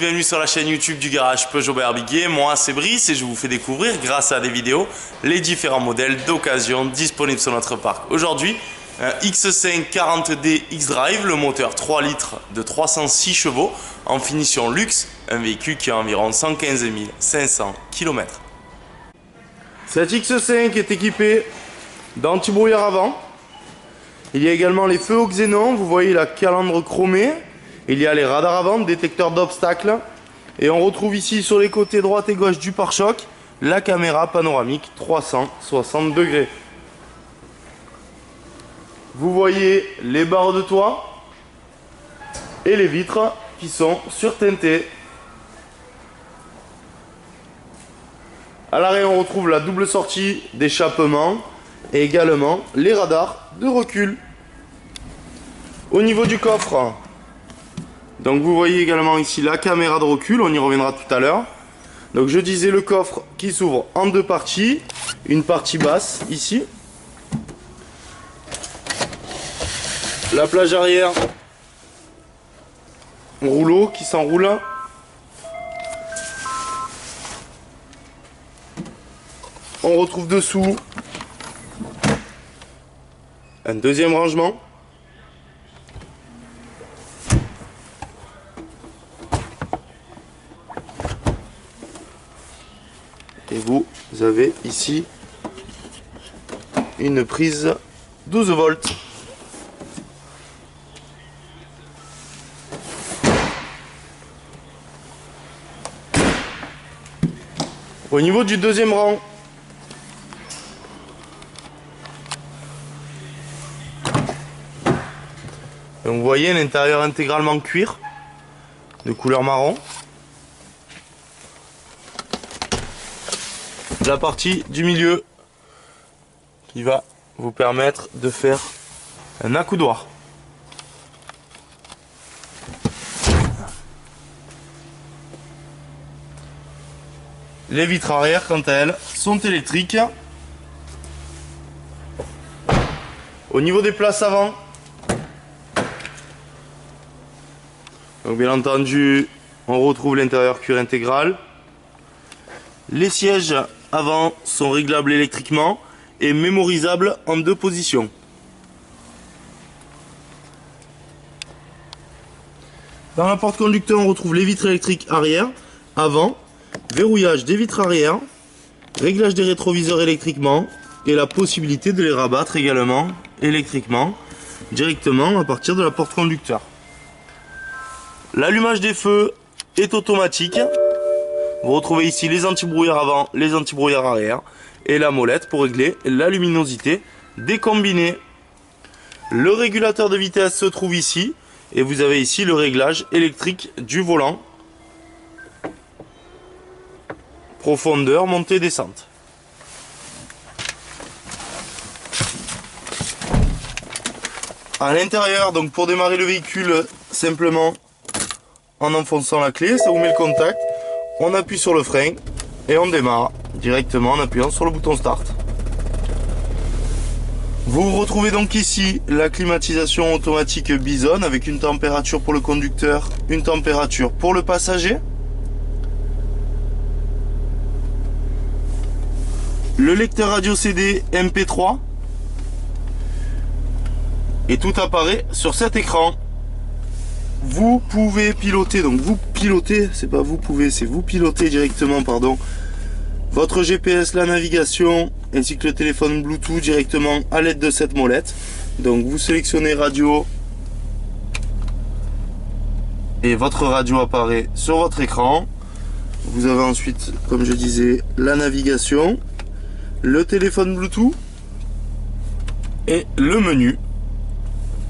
Bienvenue sur la chaîne YouTube du garage Peugeot by Biguier. Moi c'est Brice et je vous fais découvrir grâce à des vidéos les différents modèles d'occasion disponibles sur notre parc. Aujourd'hui, un X5 40D X-Drive, le moteur 3 litres de 306 chevaux en finition luxe, un véhicule qui a environ 115 500 km. Cet X5 est équipé d'anti-brouillard avant. Il y a également les feux au xénon, vous voyez la calandre chromée. Il y a les radars avant, détecteurs d'obstacles. Et on retrouve ici sur les côtés droite et gauche du pare-choc la caméra panoramique 360 degrés. Vous voyez les barres de toit et les vitres qui sont surteintées. À l'arrière, on retrouve la double sortie d'échappement et également les radars de recul. Au niveau du coffre, donc vous voyez également ici la caméra de recul, on y reviendra tout à l'heure. Donc je disais le coffre qui s'ouvre en deux parties, une partie basse ici. La plage arrière, rouleau qui s'enroule. On retrouve dessous un deuxième rangement. Et vous avez ici une prise 12 volts. Au niveau du deuxième rang, donc vous voyez l'intérieur intégralement cuir de couleur marron. La partie du milieu qui va vous permettre de faire un accoudoir. Les vitres arrière, quant à elles, sont électriques. Au niveau des places avant, donc bien entendu, on retrouve l'intérieur cuir intégral. Les sièges avant sont réglables électriquement et mémorisables en deux positions. Dans la porte-conducteur, on retrouve les vitres électriques arrière, avant, verrouillage des vitres arrière, réglage des rétroviseurs électriquement et la possibilité de les rabattre également électriquement directement à partir de la porte-conducteur. L'allumage des feux est automatique. Vous retrouvez ici les anti-brouillards avant, les anti-brouillards arrière et la molette pour régler la luminosité des combinés. Le régulateur de vitesse se trouve ici et vous avez ici le réglage électrique du volant. Profondeur, montée, descente. À l'intérieur, donc pour démarrer le véhicule, simplement en enfonçant la clé, ça vous met le contact. On appuie sur le frein et on démarre directement en appuyant sur le bouton start. Vous retrouvez donc ici la climatisation automatique Bison avec une température pour le conducteur, une température pour le passager. Le lecteur radio CD MP3. Et tout apparaît sur cet écran. Vous pouvez piloter, donc vous pilotez, c'est pas vous pouvez, c'est vous pilotez directement, pardon, votre GPS, la navigation, ainsi que le téléphone Bluetooth directement à l'aide de cette molette. Donc vous sélectionnez radio et votre radio apparaît sur votre écran. Vous avez ensuite, comme je disais, la navigation, le téléphone Bluetooth et le menu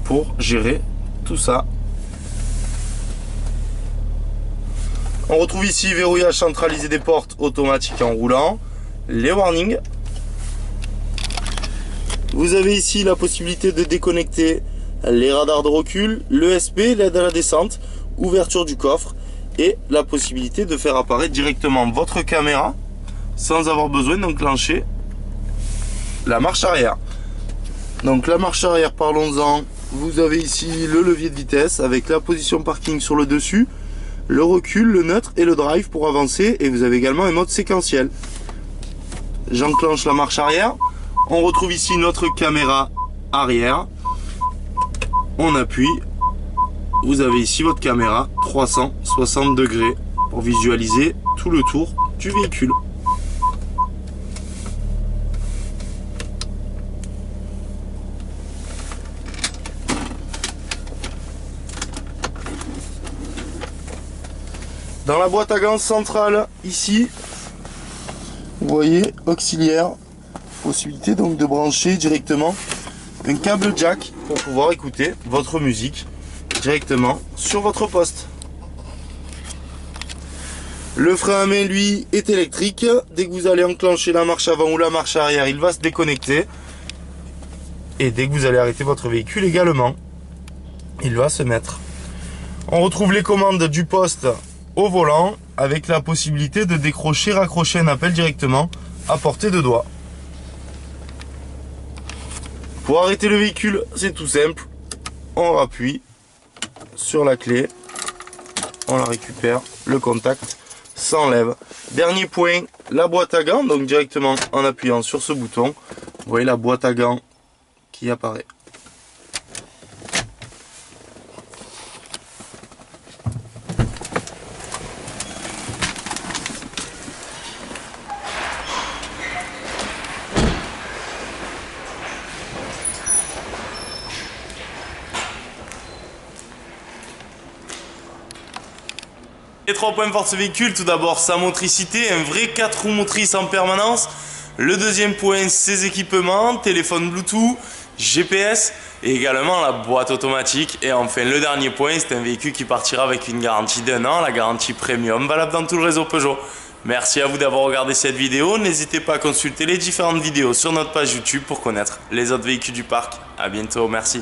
pour gérer tout ça. On retrouve ici verrouillage centralisé des portes automatique en roulant, les warnings. Vous avez ici la possibilité de déconnecter les radars de recul, l'ESP, l'aide à la descente, ouverture du coffre et la possibilité de faire apparaître directement votre caméra sans avoir besoin d'enclencher la marche arrière. Donc la marche arrière, parlons-en. Vous avez ici le levier de vitesse avec la position parking sur le dessus, le recul, le neutre et le drive pour avancer. Et vous avez également un mode séquentiel. J'enclenche la marche arrière. On retrouve ici notre caméra arrière. On appuie. Vous avez ici votre caméra 360 degrés pour visualiser tout le tour du véhicule. Dans la boîte à gants centrale, ici, vous voyez, auxiliaire, possibilité donc de brancher directement un câble jack pour pouvoir écouter votre musique directement sur votre poste. Le frein à main, lui, est électrique. Dès que vous allez enclencher la marche avant ou la marche arrière, il va se déconnecter. Et dès que vous allez arrêter votre véhicule également, il va se mettre. On retrouve les commandes du poste au volant avec la possibilité de décrocher, raccrocher un appel directement à portée de doigt. Pour arrêter le véhicule, c'est tout simple. On appuie sur la clé, on la récupère, le contact s'enlève. Dernier point, la boîte à gants, donc directement en appuyant sur ce bouton, vous voyez la boîte à gants qui apparaît. Les 3 points forts de ce véhicule, tout d'abord sa motricité, un vrai 4 roues motrices en permanence. Le deuxième point, ses équipements, téléphone Bluetooth, GPS et également la boîte automatique. Et enfin le dernier point, c'est un véhicule qui partira avec une garantie d'1 an, la garantie premium valable dans tout le réseau Peugeot. Merci à vous d'avoir regardé cette vidéo, n'hésitez pas à consulter les différentes vidéos sur notre page YouTube pour connaître les autres véhicules du parc. A bientôt, merci.